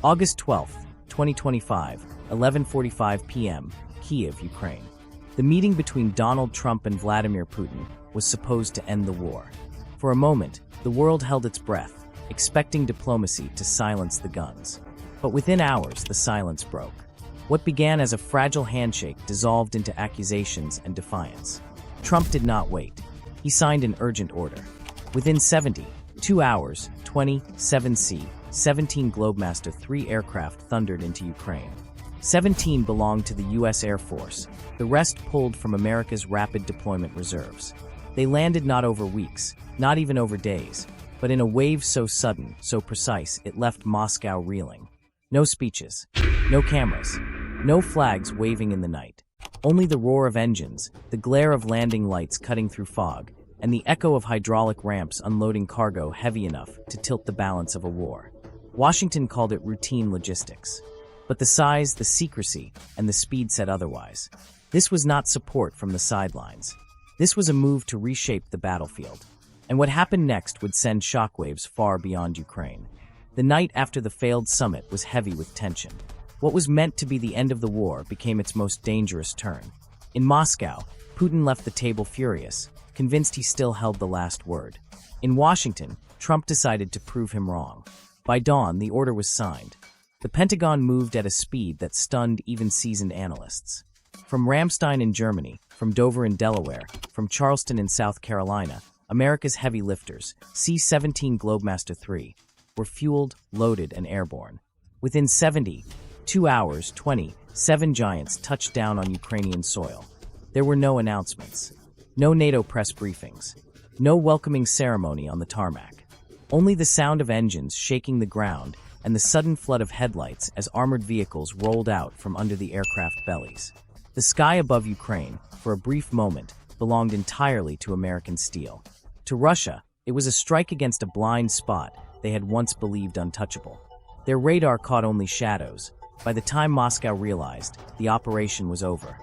August 12, 2025, 11:45 p.m., Kyiv, Ukraine. The meeting between Donald Trump and Vladimir Putin was supposed to end the war. For a moment, the world held its breath, expecting diplomacy to silence the guns. But within hours, the silence broke. What began as a fragile handshake dissolved into accusations and defiance. Trump did not wait. He signed an urgent order. Within 72 hours, 27 C-17 Globemaster 3 aircraft thundered into Ukraine. 17 belonged to the U.S. Air Force. The rest pulled from America's rapid deployment reserves. They landed not over weeks, not even over days, but in a wave so sudden, so precise, it left Moscow reeling. No speeches, no cameras, no flags waving in the night. Only the roar of engines, the glare of landing lights cutting through fog, and the echo of hydraulic ramps unloading cargo heavy enough to tilt the balance of a war. Washington called it routine logistics. But the size, the secrecy, and the speed said otherwise. This was not support from the sidelines. This was a move to reshape the battlefield. And what happened next would send shockwaves far beyond Ukraine. The night after the failed summit was heavy with tension. What was meant to be the end of the war became its most dangerous turn. In Moscow, Putin left the table furious, convinced he still held the last word. In Washington, Trump decided to prove him wrong. By dawn, the order was signed. The Pentagon moved at a speed that stunned even seasoned analysts. From Ramstein in Germany, from Dover in Delaware, from Charleston in South Carolina, America's heavy lifters, C-17 Globemaster 3, were fueled, loaded, and airborne. Within 72 hours, 27 giants touched down on Ukrainian soil. There were no announcements, no NATO press briefings, no welcoming ceremony on the tarmac. Only the sound of engines shaking the ground and the sudden flood of headlights as armored vehicles rolled out from under the aircraft bellies. The sky above Ukraine, for a brief moment, belonged entirely to American steel. To Russia, it was a strike against a blind spot they had once believed untouchable. Their radar caught only shadows. By the time Moscow realized, the operation was over.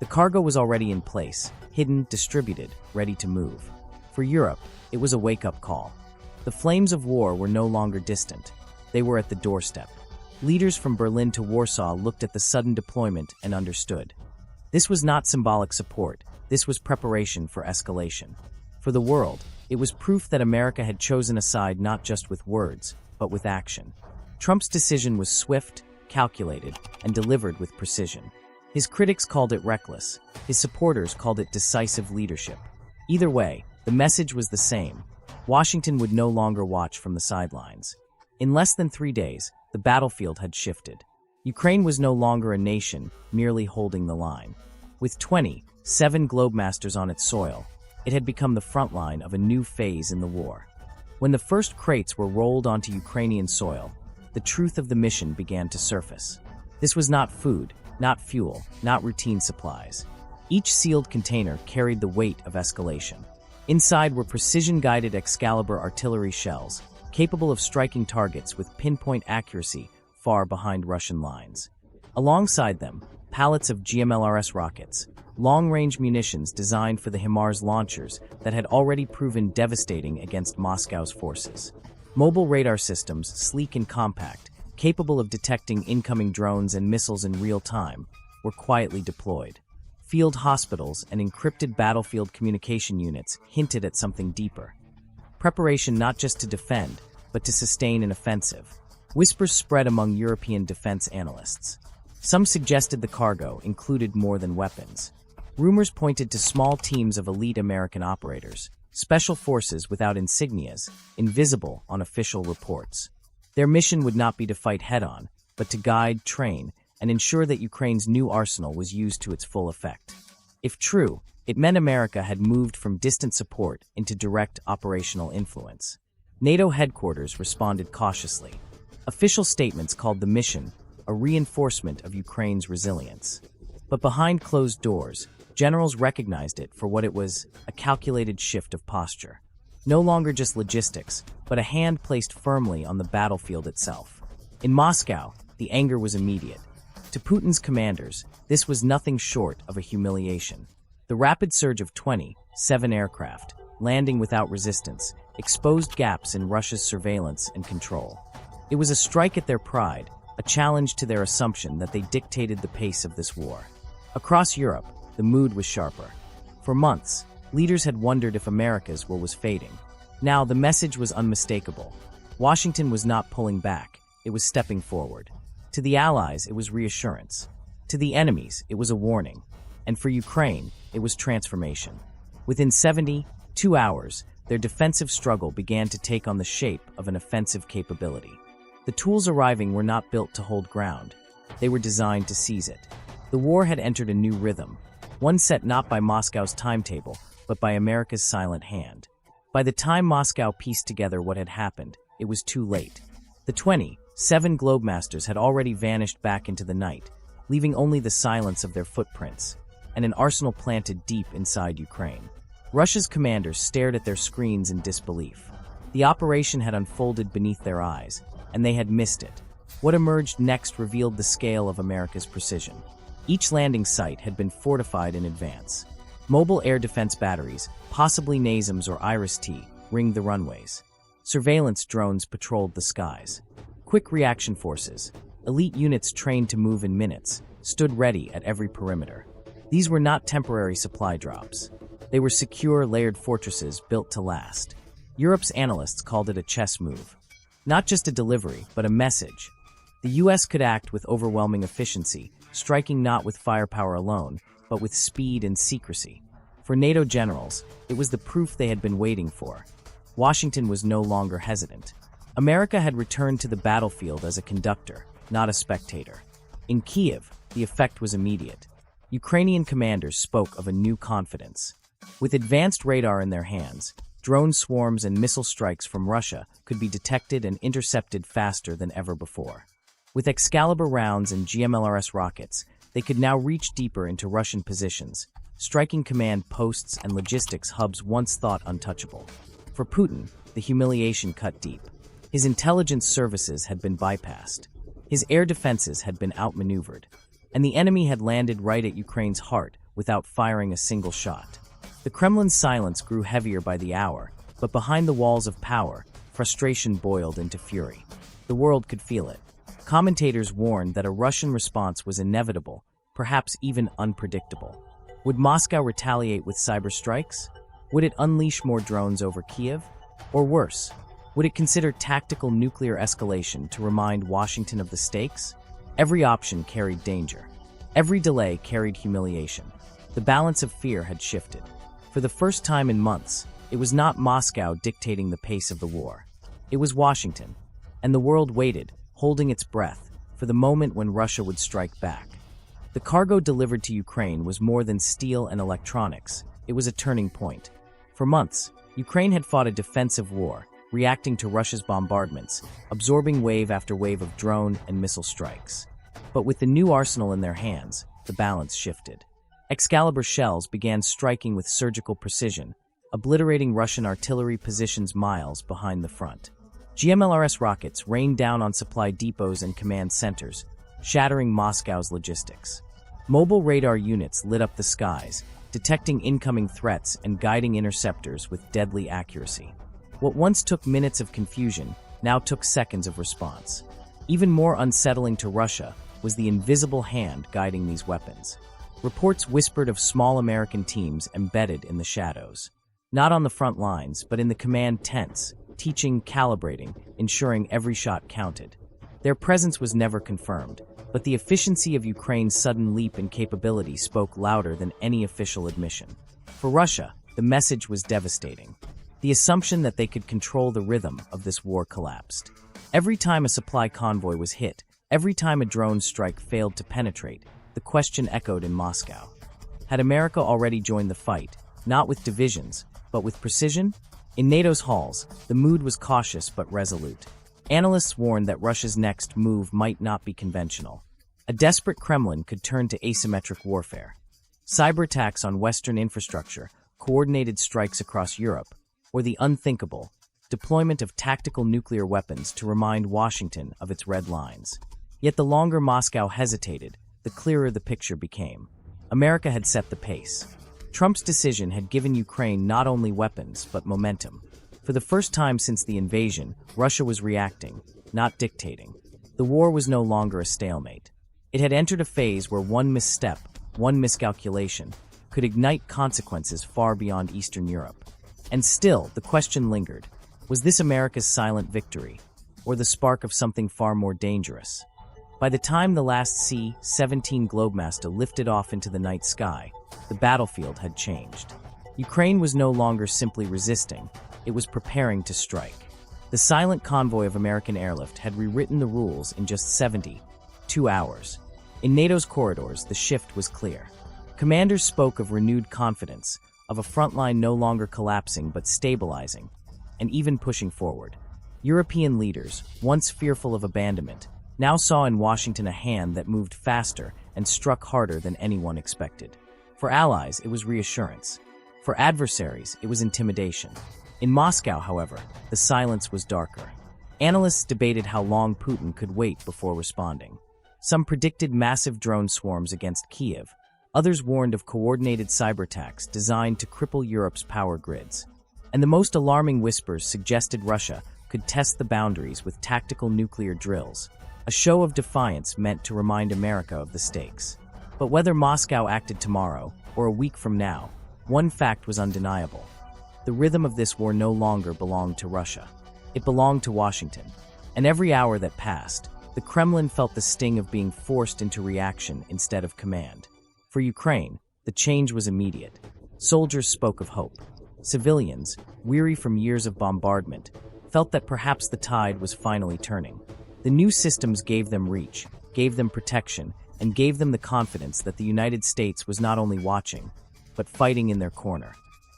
The cargo was already in place, hidden, distributed, ready to move. For Europe, it was a wake-up call. The flames of war were no longer distant. They were at the doorstep. Leaders from Berlin to Warsaw looked at the sudden deployment and understood. This was not symbolic support. This was preparation for escalation. For the world, it was proof that America had chosen a side not just with words, but with action. Trump's decision was swift, calculated, and delivered with precision. His critics called it reckless. His supporters called it decisive leadership. Either way, the message was the same. Washington would no longer watch from the sidelines. In less than 3 days, the battlefield had shifted. Ukraine was no longer a nation, merely holding the line. With 27 Globemasters on its soil, it had become the front line of a new phase in the war. When the first crates were rolled onto Ukrainian soil, the truth of the mission began to surface. This was not food, not fuel, not routine supplies. Each sealed container carried the weight of escalation. Inside were precision-guided Excalibur artillery shells, capable of striking targets with pinpoint accuracy far behind Russian lines. Alongside them, pallets of GMLRS rockets, long-range munitions designed for the HIMARS launchers that had already proven devastating against Moscow's forces. Mobile radar systems, sleek and compact, capable of detecting incoming drones and missiles in real time, were quietly deployed. Field hospitals and encrypted battlefield communication units hinted at something deeper. Preparation not just to defend, but to sustain an offensive. Whispers spread among European defense analysts. Some suggested the cargo included more than weapons. Rumors pointed to small teams of elite American operators, special forces without insignias, invisible on official reports. Their mission would not be to fight head-on, but to guide, train, and ensure that Ukraine's new arsenal was used to its full effect. If true, it meant America had moved from distant support into direct operational influence. NATO headquarters responded cautiously. Official statements called the mission a reinforcement of Ukraine's resilience. But behind closed doors, generals recognized it for what it was, a calculated shift of posture. No longer just logistics, but a hand placed firmly on the battlefield itself. In Moscow, the anger was immediate. To Putin's commanders, this was nothing short of a humiliation. The rapid surge of 27 aircraft, landing without resistance, exposed gaps in Russia's surveillance and control. It was a strike at their pride, a challenge to their assumption that they dictated the pace of this war. Across Europe, the mood was sharper. For months, leaders had wondered if America's will was fading. Now, the message was unmistakable. Washington was not pulling back, it was stepping forward. To the Allies, it was reassurance. To the enemies, it was a warning. And for Ukraine, it was transformation. Within 72 hours, their defensive struggle began to take on the shape of an offensive capability. The tools arriving were not built to hold ground. They were designed to seize it. The war had entered a new rhythm, one set not by Moscow's timetable, but by America's silent hand. By the time Moscow pieced together what had happened, it was too late. The 27 Globemasters had already vanished back into the night, leaving only the silence of their footprints, and an arsenal planted deep inside Ukraine. Russia's commanders stared at their screens in disbelief. The operation had unfolded beneath their eyes, and they had missed it. What emerged next revealed the scale of America's precision. Each landing site had been fortified in advance. Mobile air defense batteries, possibly NASAMS or IRIS-T, ringed the runways. Surveillance drones patrolled the skies. Quick reaction forces, elite units trained to move in minutes, stood ready at every perimeter. These were not temporary supply drops. They were secure, layered fortresses built to last. Europe's analysts called it a chess move. Not just a delivery, but a message. The US could act with overwhelming efficiency, striking not with firepower alone, but with speed and secrecy. For NATO generals, it was the proof they had been waiting for. Washington was no longer hesitant. America had returned to the battlefield as a conductor, not a spectator. In Kiev, the effect was immediate. Ukrainian commanders spoke of a new confidence. With advanced radar in their hands, drone swarms and missile strikes from Russia could be detected and intercepted faster than ever before. With Excalibur rounds and GMLRS rockets, they could now reach deeper into Russian positions, striking command posts and logistics hubs once thought untouchable. For Putin, the humiliation cut deep. His intelligence services had been bypassed. His air defenses had been outmaneuvered. And the enemy had landed right at Ukraine's heart without firing a single shot. The Kremlin's silence grew heavier by the hour, but behind the walls of power, frustration boiled into fury. The world could feel it. Commentators warned that a Russian response was inevitable, perhaps even unpredictable. Would Moscow retaliate with cyber strikes? Would it unleash more drones over Kiev? Or worse, would it consider tactical nuclear escalation to remind Washington of the stakes? Every option carried danger. Every delay carried humiliation. The balance of fear had shifted. For the first time in months, it was not Moscow dictating the pace of the war. It was Washington. And the world waited, holding its breath, for the moment when Russia would strike back. The cargo delivered to Ukraine was more than steel and electronics. It was a turning point. For months, Ukraine had fought a defensive war, reacting to Russia's bombardments, absorbing wave after wave of drone and missile strikes. But with the new arsenal in their hands, the balance shifted. Excalibur shells began striking with surgical precision, obliterating Russian artillery positions miles behind the front. GMLRS rockets rained down on supply depots and command centers, shattering Moscow's logistics. Mobile radar units lit up the skies, detecting incoming threats and guiding interceptors with deadly accuracy. What once took minutes of confusion now took seconds of response. Even more unsettling to Russia was the invisible hand guiding these weapons. Reports whispered of small American teams embedded in the shadows. Not on the front lines, but in the command tents, teaching, calibrating, ensuring every shot counted. Their presence was never confirmed, but the efficiency of Ukraine's sudden leap in capability spoke louder than any official admission. For Russia, the message was devastating. The assumption that they could control the rhythm of this war collapsed. Every time a supply convoy was hit, every time a drone strike failed to penetrate, the question echoed in Moscow. Had America already joined the fight, not with divisions, but with precision? In NATO's halls, the mood was cautious but resolute. Analysts warned that Russia's next move might not be conventional. A desperate Kremlin could turn to asymmetric warfare. Cyber attacks on Western infrastructure, coordinated strikes across Europe, or the unthinkable, deployment of tactical nuclear weapons to remind Washington of its red lines. Yet the longer Moscow hesitated, the clearer the picture became. America had set the pace. Trump's decision had given Ukraine not only weapons, but momentum. For the first time since the invasion, Russia was reacting, not dictating. The war was no longer a stalemate. It had entered a phase where one misstep, one miscalculation, could ignite consequences far beyond Eastern Europe. And still, the question lingered. Was this America's silent victory, or the spark of something far more dangerous? By the time the last C-17 Globemaster lifted off into the night sky, the battlefield had changed. Ukraine was no longer simply resisting, it was preparing to strike. The silent convoy of American airlift had rewritten the rules in just 72 hours. In NATO's corridors, the shift was clear. Commanders spoke of renewed confidence, of a front line no longer collapsing but stabilizing, and even pushing forward. European leaders, once fearful of abandonment, now saw in Washington a hand that moved faster and struck harder than anyone expected. For allies, it was reassurance. For adversaries, it was intimidation. In Moscow, however, the silence was darker. Analysts debated how long Putin could wait before responding. Some predicted massive drone swarms against Kyiv. Others warned of coordinated cyber attacks designed to cripple Europe's power grids. And the most alarming whispers suggested Russia could test the boundaries with tactical nuclear drills, a show of defiance meant to remind America of the stakes. But whether Moscow acted tomorrow or a week from now, one fact was undeniable. The rhythm of this war no longer belonged to Russia. It belonged to Washington. And every hour that passed, the Kremlin felt the sting of being forced into reaction instead of command. For Ukraine, the change was immediate. Soldiers spoke of hope. Civilians, weary from years of bombardment, felt that perhaps the tide was finally turning. The new systems gave them reach, gave them protection, and gave them the confidence that the United States was not only watching, but fighting in their corner.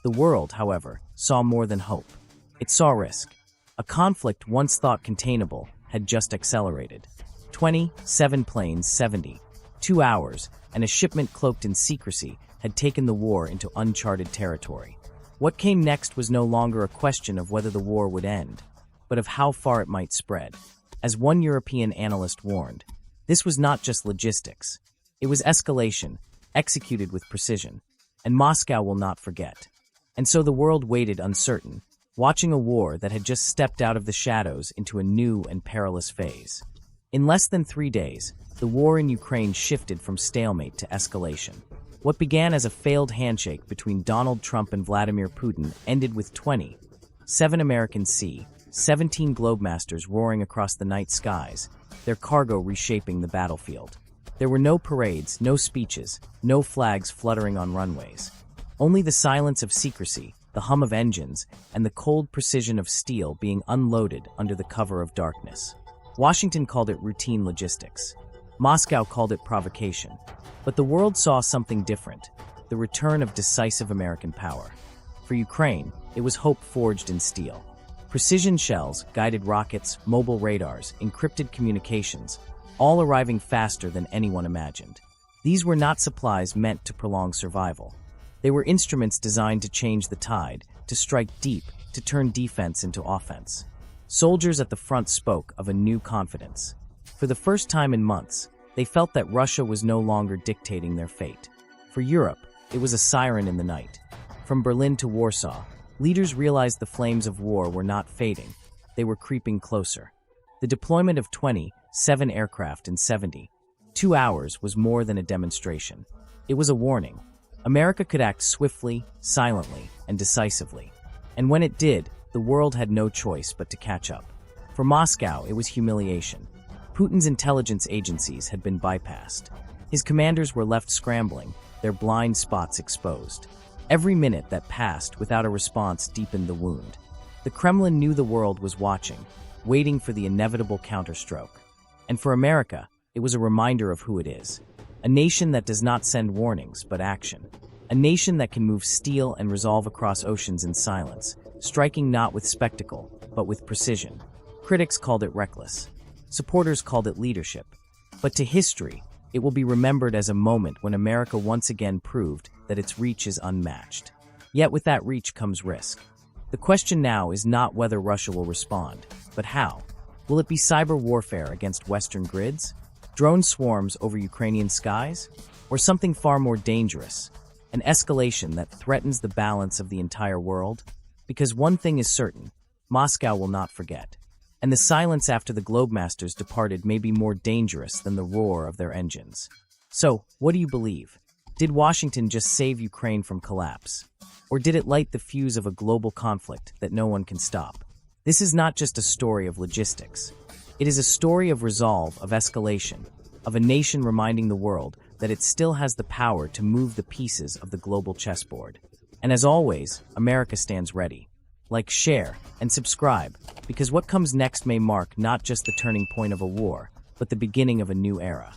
The world, however, saw more than hope. It saw risk. A conflict once thought containable had just accelerated. 27 planes, 72 hours, and a shipment cloaked in secrecy had taken the war into uncharted territory. What came next was no longer a question of whether the war would end, but of how far it might spread. As one European analyst warned, this was not just logistics. It was escalation, executed with precision, and Moscow will not forget. And so the world waited uncertain, watching a war that had just stepped out of the shadows into a new and perilous phase. In less than 3 days, the war in Ukraine shifted from stalemate to escalation. What began as a failed handshake between Donald Trump and Vladimir Putin ended with 27 American C-17 Globemasters roaring across the night skies, their cargo reshaping the battlefield. There were no parades, no speeches, no flags fluttering on runways. Only the silence of secrecy, the hum of engines, and the cold precision of steel being unloaded under the cover of darkness. Washington called it routine logistics. Moscow called it provocation. But the world saw something different, the return of decisive American power. For Ukraine, it was hope forged in steel. Precision shells, guided rockets, mobile radars, encrypted communications, all arriving faster than anyone imagined. These were not supplies meant to prolong survival. They were instruments designed to change the tide, to strike deep, to turn defense into offense. Soldiers at the front spoke of a new confidence. For the first time in months, they felt that Russia was no longer dictating their fate. For Europe, it was a siren in the night. From Berlin to Warsaw, leaders realized the flames of war were not fading, they were creeping closer. The deployment of 27 aircraft in 72 hours was more than a demonstration. It was a warning. America could act swiftly, silently, and decisively. And when it did, the world had no choice but to catch up. For Moscow, it was humiliation. Putin's intelligence agencies had been bypassed. His commanders were left scrambling, their blind spots exposed. Every minute that passed without a response deepened the wound. The Kremlin knew the world was watching, waiting for the inevitable counterstroke. And for America, it was a reminder of who it is. A nation that does not send warnings, but action. A nation that can move steel and resolve across oceans in silence, striking not with spectacle, but with precision. Critics called it reckless. Supporters called it leadership. But to history, it will be remembered as a moment when America once again proved that its reach is unmatched. Yet with that reach comes risk. The question now is not whether Russia will respond, but how. Will it be cyber warfare against Western grids? Drone swarms over Ukrainian skies? Or something far more dangerous, an escalation that threatens the balance of the entire world? Because one thing is certain, Moscow will not forget. And the silence after the Globemasters departed may be more dangerous than the roar of their engines. So, what do you believe? Did Washington just save Ukraine from collapse? Or did it light the fuse of a global conflict that no one can stop? This is not just a story of logistics. It is a story of resolve, of escalation, of a nation reminding the world that it still has the power to move the pieces of the global chessboard. And as always, America stands ready. Like, share, and subscribe, because what comes next may mark not just the turning point of a war, but the beginning of a new era.